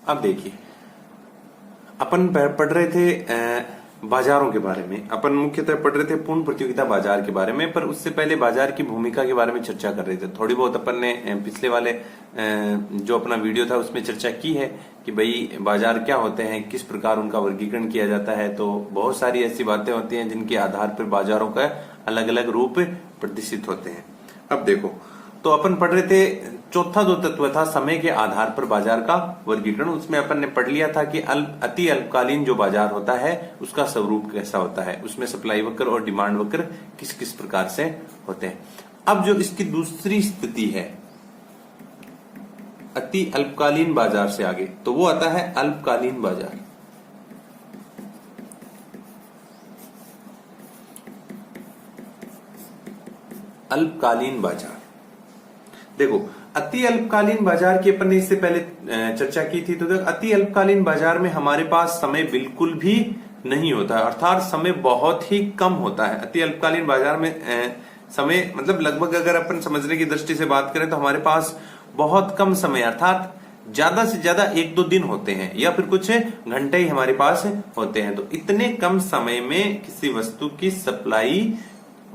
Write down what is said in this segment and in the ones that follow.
अब देखिए, अपन पढ़ रहे थे बाजारों के बारे में। अपन मुख्यतः पढ़ रहे थे पूर्ण प्रतियोगिता बाजार के बारे में, पर उससे पहले बाजार की भूमिका के बारे में चर्चा कर रहे थे। थोड़ी बहुत अपन ने पिछले वाले जो अपना वीडियो था उसमें चर्चा की है कि भाई बाजार क्या होते हैं, किस प्रकार उनका वर्गीकरण किया जाता है। तो बहुत सारी ऐसी बातें होती हैं जिनके आधार पर बाजारों का अलग अलग रूप प्रदर्शित होते हैं। अब देखो, तो अपन पढ़ रहे थे चौथा जो तत्व था समय के आधार पर बाजार का वर्गीकरण। उसमें अपन ने पढ़ लिया था कि अति अल्पकालीन जो बाजार होता है उसका स्वरूप कैसा होता है, उसमें सप्लाई वक्र और डिमांड वक्र किस किस प्रकार से होते हैं। अब जो इसकी दूसरी स्थिति है अति अल्पकालीन बाजार से आगे, तो वो आता है अल्पकालीन बाजार। अल्पकालीन बाजार, देखो अति अल्पकालीन बाजार की अपन ने इससे पहले चर्चा की थी। तो देखो, अति अल्पकालीन बाजार में हमारे पास समय बिल्कुल भी नहीं होता है, अर्थात समय बहुत ही कम होता है। अति अल्पकालीन बाजार में समय मतलब लगभग अगर अपन समझने की दृष्टि से बात करें तो हमारे पास बहुत कम समय, अर्थात ज्यादा से ज्यादा 1-2 दिन होते हैं या फिर कुछ घंटे ही हमारे पास होते हैं। तो इतने कम समय में किसी वस्तु की सप्लाई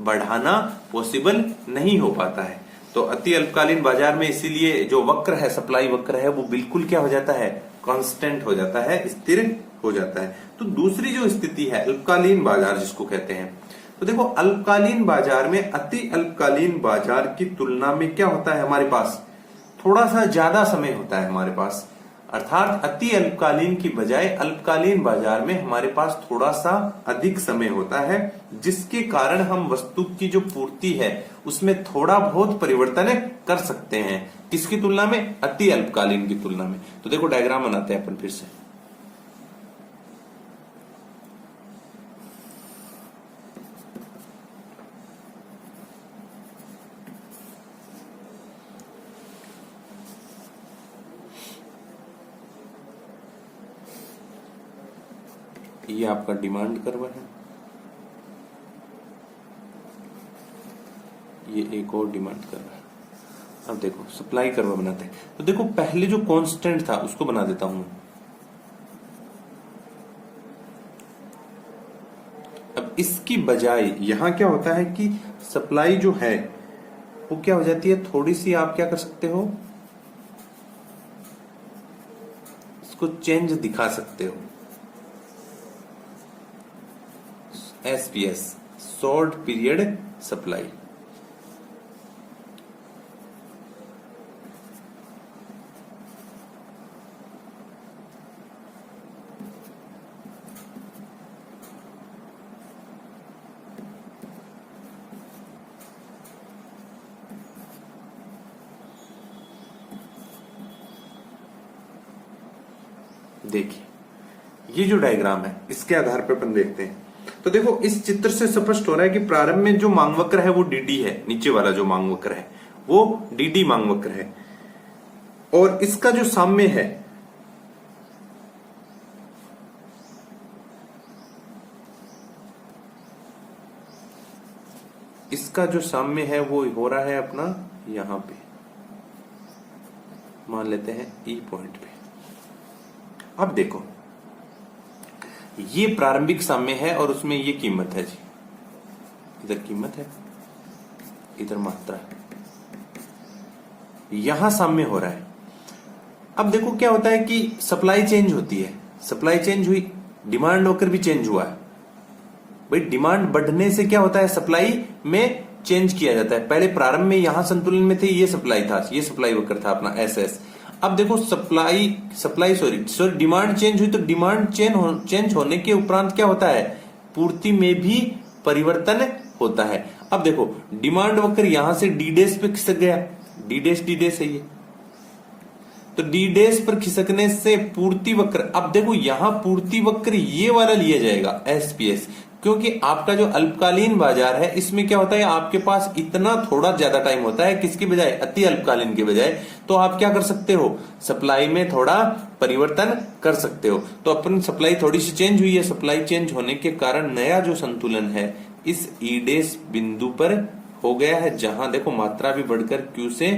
बढ़ाना पॉसिबल नहीं हो पाता है। तो अति अल्पकालीन बाजार में इसीलिए जो वक्र है, सप्लाई वक्र है, वो बिल्कुल क्या हो जाता है, कांस्टेंट हो जाता है, स्थिर हो जाता है। तो दूसरी जो स्थिति है अल्पकालीन बाजार जिसको कहते हैं, तो देखो अल्पकालीन बाजार में अति अल्पकालीन बाजार की तुलना में क्या होता है, हमारे पास थोड़ा सा ज्यादा समय होता है हमारे पास। अर्थात अति अल्पकालीन की बजाय अल्पकालीन बाजार में हमारे पास थोड़ा सा अधिक समय होता है, जिसके कारण हम वस्तु की जो पूर्ति है उसमें थोड़ा बहुत परिवर्तन कर सकते हैं। किसकी तुलना में, अति अल्पकालीन की तुलना में। तो देखो डायग्राम बनाते हैं अपन फिर से। ये आपका डिमांड कर्व है, ये एक और डिमांड कर्व है। अब देखो सप्लाई कर्व बनाते हैं। तो देखो पहले जो कांस्टेंट था उसको बना देता हूं। अब इसकी बजाय यहां क्या होता है कि सप्लाई जो है वो क्या हो जाती है, थोड़ी सी आप क्या कर सकते हो, इसको चेंज दिखा सकते हो। SPS short period supply. देखिए ये जो डायग्राम है इसके आधार पर अपन देखते हैं। तो देखो इस चित्र से स्पष्ट हो रहा है कि प्रारंभ में जो मांग वक्र है वो DD है, नीचे वाला जो मांग वक्र है वो DD मांग वक्र है, और इसका जो साम्य है वो हो रहा है अपना यहां पे, मान लेते हैं E पॉइंट पे। अब देखो ये प्रारंभिक साम्य है और उसमें ये कीमत है जी, इधर कीमत है, इधर मात्रा है, यहां साम्य हो रहा है। अब देखो क्या होता है कि सप्लाई चेंज होती है, सप्लाई चेंज हुई, डिमांड होकर भी चेंज हुआ है। भाई डिमांड बढ़ने से क्या होता है, सप्लाई में चेंज किया जाता है। पहले प्रारंभ में यहां संतुलन में थे, ये सप्लाई था, ये सप्लाई वक्र था अपना SS। अब देखो डिमांड चेंज हुई, तो डिमांड चेंज होने के उपरांत क्या होता है, पूर्ति में भी परिवर्तन होता है। अब देखो डिमांड वक्र यहां से D' पे खिसक गया, D' है ये, तो D' पर खिसकने से पूर्ति वक्र, अब देखो यहां पूर्ति वक्र ये वाला लिया जाएगा SPS, क्योंकि आपका जो अल्पकालीन बाजार है इसमें क्या होता है, आपके पास इतना थोड़ा ज्यादा टाइम होता है, किसकी बजाय, अति अल्पकालीन के बजाय। तो आप क्या कर सकते हो, सप्लाई में थोड़ा परिवर्तन कर सकते हो। तो अपन सप्लाई थोड़ी सी चेंज हुई है, सप्लाई चेंज होने के कारण नया जो संतुलन है इस E' बिंदु पर हो गया है, जहां देखो मात्रा भी बढ़कर Q से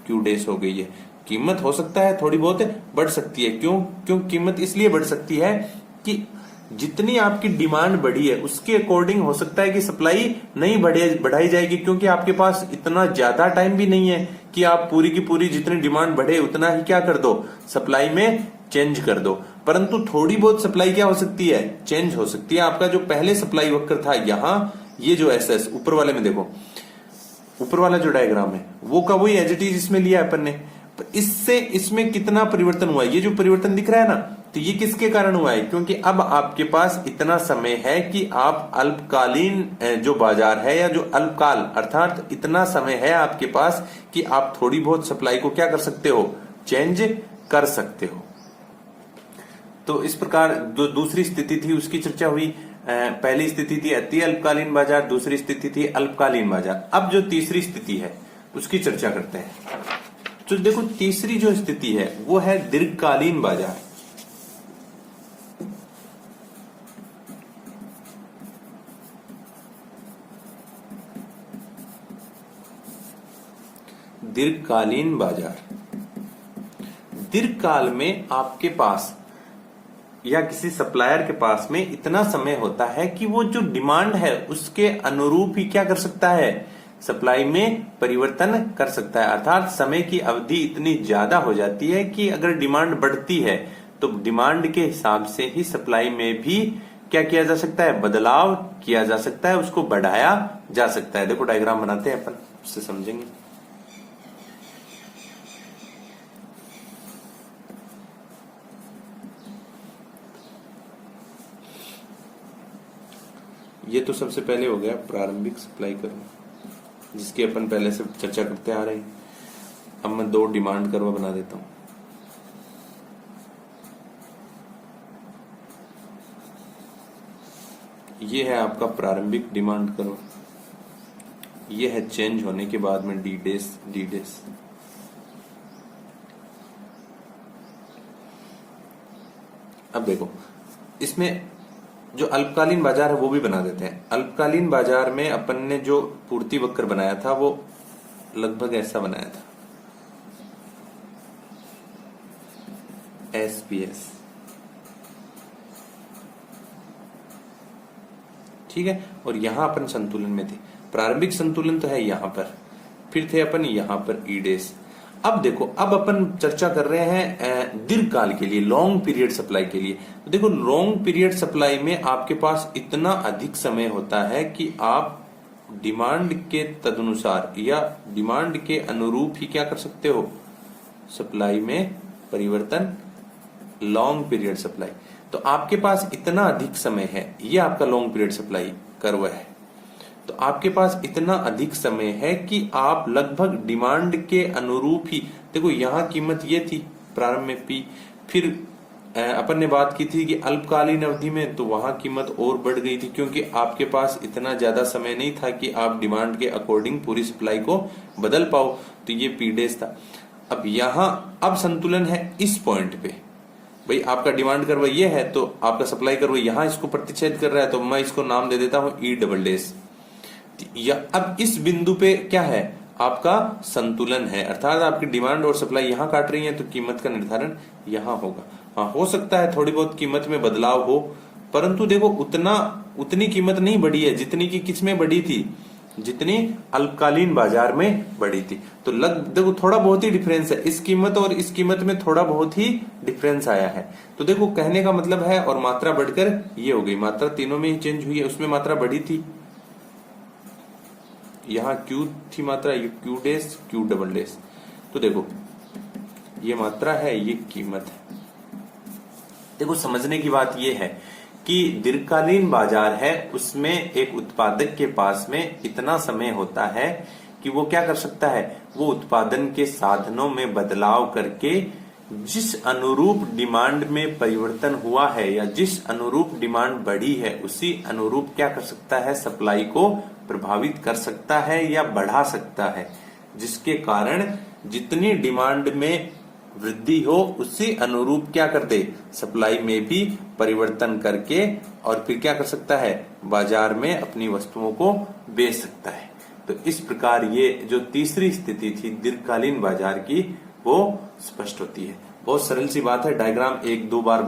Q' हो गई है। कीमत हो सकता है थोड़ी बहुत बढ़ सकती है। क्यों कीमत इसलिए बढ़ सकती है कि जितनी आपकी डिमांड बढ़ी है उसके अकॉर्डिंग हो सकता है कि सप्लाई नहीं बढ़ाई जाएगी, क्योंकि आपके पास इतना ज्यादा टाइम भी नहीं है कि आप पूरी की पूरी जितनी डिमांड बढ़े उतना ही क्या कर दो, सप्लाई में चेंज कर दो। परंतु थोड़ी बहुत सप्लाई क्या हो सकती है, चेंज हो सकती है। आपका जो पहले सप्लाई वक्र था यहां, ये जो एसएस ऊपर वाले में देखो, ऊपर वाला जो डायग्राम है वो का वही एज इट इज इसमें लिया अपन ने। इससे इसमें कितना परिवर्तन हुआ, ये जो परिवर्तन दिख रहा है ना, तो ये किसके कारण हुआ है, क्योंकि अब आपके पास इतना समय है कि आप अल्पकालीन जो बाजार है या जो अल्पकाल अर्थात इतना समय है आपके पास कि आप थोड़ी बहुत सप्लाई को क्या कर सकते हो, चेंज कर सकते हो। तो इस प्रकार जो दूसरी स्थिति थी उसकी चर्चा हुई। पहली स्थिति थी अति अल्पकालीन बाजार, दूसरी स्थिति थी अल्पकालीन बाजार। अब जो तीसरी स्थिति है उसकी चर्चा करते हैं। तो देखो तीसरी जो स्थिति है वो है दीर्घकालीन बाजार। दीर्घकालीन बाजार, दीर्घकाल में आपके पास या किसी सप्लायर के पास में इतना समय होता है कि वो जो डिमांड है उसके अनुरूप ही क्या कर सकता है, सप्लाई में परिवर्तन कर सकता है। अर्थात समय की अवधि इतनी ज्यादा हो जाती है कि अगर डिमांड बढ़ती है तो डिमांड के हिसाब से ही सप्लाई में भी क्या किया जा सकता है, बदलाव किया जा सकता है, उसको बढ़ाया जा सकता है। देखो डायग्राम बनाते हैं अपन, उससे समझेंगे। ये तो सबसे पहले हो गया प्रारंभिक सप्लाई कर्व, जिसकी अपन पहले से चर्चा करते आ रहे हैं। अब मैं 2 डिमांड कर्व बना देता हूं। ये है आपका प्रारंभिक डिमांड कर्व, ये है चेंज होने के बाद में डी डेस। अब देखो इसमें जो अल्पकालीन बाजार है वो भी बना देते हैं। अल्पकालीन बाजार में अपन ने जो पूर्ति वक्र बनाया था वो लगभग ऐसा बनाया था, एसपीएस, ठीक है। और यहां अपन संतुलन में थे, प्रारंभिक संतुलन तो है यहां पर, फिर थे अपन यहां पर ईडेस। अब देखो अब अपन चर्चा कर रहे हैं दीर्घकाल के लिए, लॉन्ग पीरियड सप्लाई के लिए। तो देखो लॉन्ग पीरियड सप्लाई में आपके पास इतना अधिक समय होता है कि आप डिमांड के तदनुसार या डिमांड के अनुरूप ही क्या कर सकते हो, सप्लाई में परिवर्तन, लॉन्ग पीरियड सप्लाई। तो आपके पास इतना अधिक समय है, ये आपका लॉन्ग पीरियड सप्लाई कर्व है। तो आपके पास इतना अधिक समय है कि आप लगभग डिमांड के अनुरूप ही, देखो यहां कीमत ये थी प्रारंभ में पी, फिर अपन ने बात की थी कि अल्पकालीन अवधि में तो वहां कीमत और बढ़ गई थी, क्योंकि आपके पास इतना ज्यादा समय नहीं था कि आप डिमांड के अकॉर्डिंग पूरी सप्लाई को बदल पाओ, तो ये पी डेज था। अब यहां अब संतुलन है इस पॉइंट पे, भाई आपका डिमांड कर्व ये है तो आपका सप्लाई कर्व यहां इसको प्रतिच्छेद कर रहा है, तो मैं इसको नाम दे देता हूं ई डबल डेस। या अब इस बिंदु पे क्या है, आपका संतुलन है, अर्थात आपकी डिमांड और सप्लाई यहां काट रही है, तो कीमत का निर्धारण यहां होगा। हाँ हो सकता है थोड़ी बहुत कीमत में बदलाव हो, परंतु देखो उतनी कीमत नहीं बढ़ी है जितनी की किसमें बढ़ी थी, जितनी अल्पकालीन बाजार में बढ़ी थी। तो देखो थोड़ा बहुत ही डिफरेंस है, इस कीमत और इस कीमत में थोड़ा बहुत ही डिफरेंस आया है। तो देखो कहने का मतलब है, और मात्रा बढ़कर ये हो गई, मात्रा तीनों में ही चेंज हुई है, उसमें मात्रा बढ़ी थी, यहां क्यू थी मात्रा, ये क्यू डेस क्यू डबल डेस। तो देखो ये मात्रा है, ये कीमत है। देखो समझने की बात ये है कि दीर्घकालीन बाजार है, उसमें एक उत्पादक के पास में इतना समय होता है कि वो क्या कर सकता है, वो उत्पादन के साधनों में बदलाव करके जिस अनुरूप डिमांड में परिवर्तन हुआ है या जिस अनुरूप डिमांड बढ़ी है उसी अनुरूप क्या कर सकता है, सप्लाई को प्रभावित कर सकता है या बढ़ा सकता है, जिसके कारण जितनी डिमांड में वृद्धि हो उसी अनुरूप क्या कर दे, सप्लाई में भी परिवर्तन करके और फिर क्या कर सकता है, बाजार में अपनी वस्तुओं को बेच सकता है। तो इस प्रकार ये जो तीसरी स्थिति थी दीर्घकालीन बाजार की, वो स्पष्ट होती है। बहुत सरल सी बात है, डायग्राम एक दो बार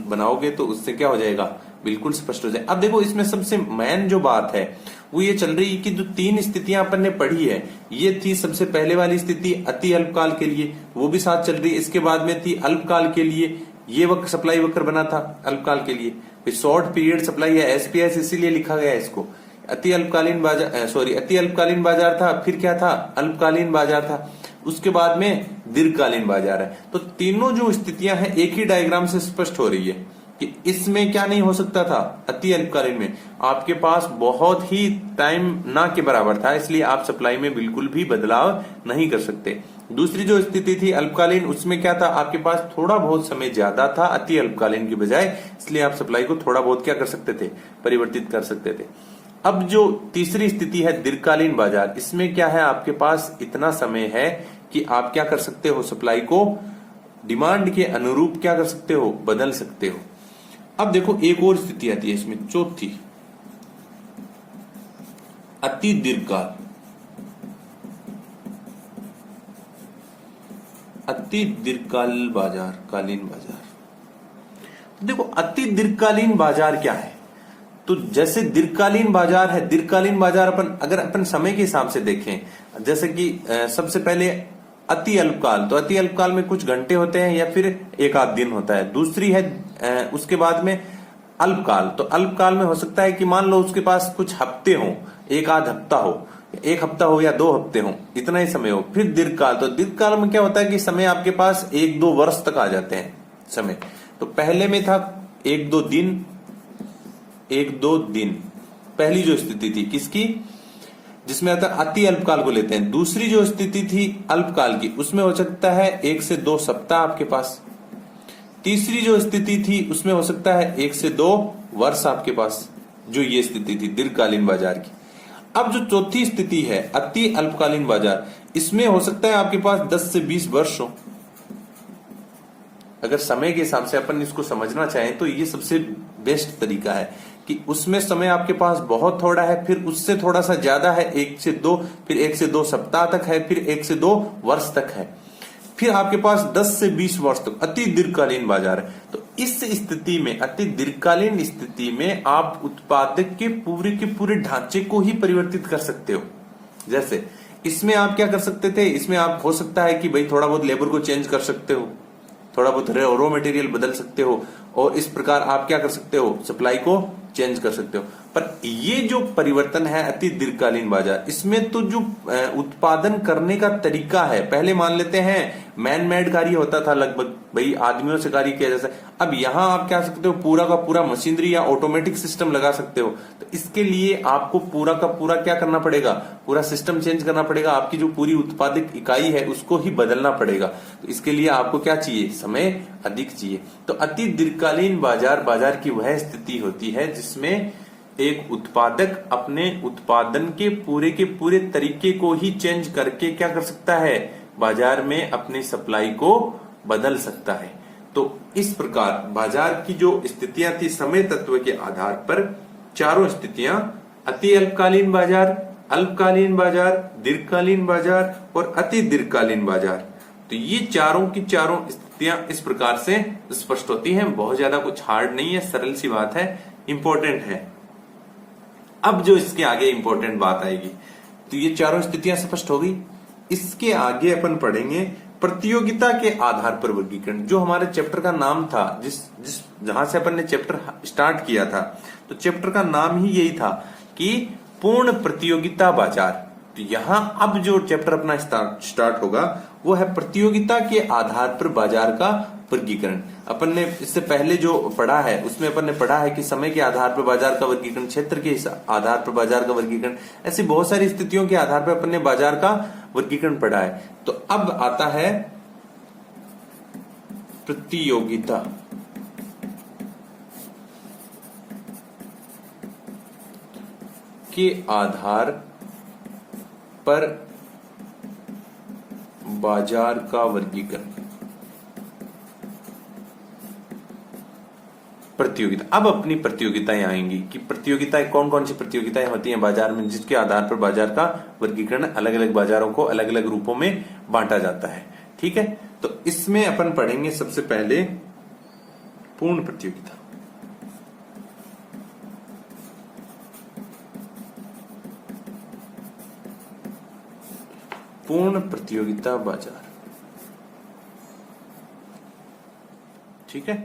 बनाओगे तो उससे क्या हो जाएगा, बिल्कुल स्पष्ट हो जाए। अब देखो इसमें सबसे मेन जो बात है वो ये चल रही है कि जो तीन स्थितियां अपन ने पढ़ी है, ये थी सबसे पहले वाली स्थिति अति अल्पकाल के लिए, वो भी साथ चल रही है। इसके बाद में थी अल्पकाल के लिए, ये वक्र सप्लाई वक्र बना था अल्पकाल के लिए। फिर शॉर्ट पीरियड सप्लाई है, एसपीएस इसीलिए लिखा गया है इसको। अति अल्पकालीन बाजार था, फिर क्या था, अल्पकालीन बाजार था, उसके बाद में दीर्घकालीन बाजार है। तो तीनों जो स्थितियां हैं एक ही डायग्राम से स्पष्ट हो रही है कि इसमें क्या नहीं हो सकता था, अति अल्पकालीन में आपके पास बहुत ही टाइम ना के बराबर था, इसलिए आप सप्लाई में बिल्कुल भी बदलाव नहीं कर सकते। दूसरी जो स्थिति थी अल्पकालीन, उसमें क्या था, आपके पास थोड़ा बहुत समय ज्यादा था अति अल्पकालीन की बजाय, इसलिए आप सप्लाई को थोड़ा बहुत क्या कर सकते थे, परिवर्तित कर सकते थे। अब जो तीसरी स्थिति है दीर्घकालीन बाजार, इसमें क्या है, आपके पास इतना समय है कि आप क्या कर सकते हो, सप्लाई को डिमांड के अनुरूप क्या कर सकते हो, बदल सकते हो। अब देखो एक और स्थिति आती है इसमें, चौथी, अति दीर्घकाल, अति दीर्घकाल बाजार, कालीन बाजार। देखो अति दीर्घकालीन बाजार क्या है, तो जैसे दीर्घकालीन बाजार है, दीर्घकालीन बाजार अगर अपन समय के हिसाब से देखें, जैसे कि सबसे पहले अति अल्पकाल, तो अति अल्पकाल में कुछ घंटे होते हैं या फिर एक आध दिन होता है। दूसरी है उसके बाद में अल्पकाल, तो अल्पकाल में हो सकता है कि मान लो उसके पास कुछ हफ्ते हो, एक आध हफ्ता हो, एक हफ्ता हो या 2 हफ्ते हो, इतना ही समय हो। फिर दीर्घकाल, तो दीर्घकाल में क्या होता है कि समय आपके पास 1-2 वर्ष तक आ जाते हैं समय। तो पहले में था 1-2 दिन, 1-2 दिन, पहली जो स्थिति थी किसकी, जिसमें आता अति अल्पकाल को लेते हैं। दूसरी जो स्थिति थी अल्पकाल की, उसमें हो सकता है 1 से 2 सप्ताह आपके पास। तीसरी जो स्थिति थी उसमें हो सकता है 1 से 2 वर्ष आपके पास, जो ये स्थिति थी दीर्घकालीन बाजार की। अब जो चौथी स्थिति है अति अल्पकालीन बाजार, इसमें हो सकता है आपके पास 10 से 20 वर्ष हो। अगर समय के हिसाब से अपन इसको समझना चाहें तो ये सबसे बेस्ट तरीका है कि उसमें समय आपके पास बहुत थोड़ा है, फिर उससे थोड़ा सा ज्यादा है 1 से 2, फिर 1 से 2 सप्ताह तक है, फिर 1 से 2 वर्ष तक है, फिर आपके पास 10 से 20 वर्ष तक अति दीर्घकालीन बाजार है। तो इस स्थिति में, अति दीर्घकालीन स्थिति में आप उत्पादक के पूरे ढांचे को ही परिवर्तित कर सकते हो। जैसे इसमें आप क्या कर सकते थे, इसमें आप हो सकता है कि भाई थोड़ा बहुत लेबर को चेंज कर सकते हो, थोड़ा बहुत रॉ मटेरियल बदल सकते हो, और इस प्रकार आप क्या कर सकते हो, सप्लाई को चेंज कर सकते हो। पर ये जो परिवर्तन है अति दीर्घकालीन बाजार, इसमें तो जो उत्पादन करने का तरीका है, पहले मान लेते हैं मैन मेड कार्य होता था, लगभग भाई आदमियों से कार्य किया जाता है। अब यहां आप क्या सकते हो, पूरा का पूरा मशीनरी या ऑटोमेटिक सिस्टम लगा सकते हो। तो इसके लिए आपको पूरा का पूरा क्या करना पड़ेगा, पूरा सिस्टम चेंज करना पड़ेगा, आपकी जो पूरी उत्पादक इकाई है उसको ही बदलना पड़ेगा। तो इसके लिए आपको क्या चाहिए, समय अधिक चाहिए। तो अति दीर्घकालीन बाजार की वह स्थिति होती है जिसमें एक उत्पादक अपने उत्पादन के पूरे तरीके को ही चेंज करके क्या कर सकता है, बाजार में अपनी सप्लाई को बदल सकता है। तो इस प्रकार बाजार की जो स्थितियां थी समय तत्व के आधार पर, चारों स्थितियां अति अल्पकालीन बाजार, अल्पकालीन बाजार, दीर्घकालीन बाजार और अति दीर्घकालीन बाजार, तो ये चारों की चारों स्थितियां इस प्रकार से स्पष्ट होती हैं। बहुत ज्यादा कुछ हार्ड नहीं है, सरल सी बात है, इंपॉर्टेंट है। अब जो इसके आगे इंपॉर्टेंट बात आएगी, तो ये चारों स्थितियां स्पष्ट हो गई। इसके आगे अपन पढ़ेंगे प्रतियोगिता के आधार पर वर्गीकरण, जो हमारे चैप्टर का नाम था, जहां से अपन ने चैप्टर स्टार्ट किया था, तो चैप्टर का नाम ही यही था कि पूर्ण प्रतियोगिता बाजार। तो यहां अब जो चैप्टर अपना स्टार्ट होगा वो है प्रतियोगिता के आधार पर बाजार का वर्गीकरण। अपन ने इससे पहले जो पढ़ा है उसमें अपन ने पढ़ा है कि समय के आधार पर बाजार का वर्गीकरण, क्षेत्र के आधार पर बाजार का वर्गीकरण, ऐसी बहुत सारी स्थितियों के आधार पर अपन ने बाजार का वर्गीकरण पढ़ा है। तो अब आता है प्रतियोगिता के आधार पर बाजार का वर्गीकरण। प्रतियोगिता, अब अपनी प्रतियोगिताएं आएंगी कि प्रतियोगिताएं कौन कौन सी प्रतियोगिताएं होती हैं बाजार में, जिसके आधार पर बाजार का वर्गीकरण अलग अलग बाजारों को अलग अलग रूपों में बांटा जाता है। ठीक है, तो इसमें अपन पढ़ेंगे सबसे पहले पूर्ण प्रतियोगिता। पूर्ण प्रतियोगिता बाजार, ठीक है।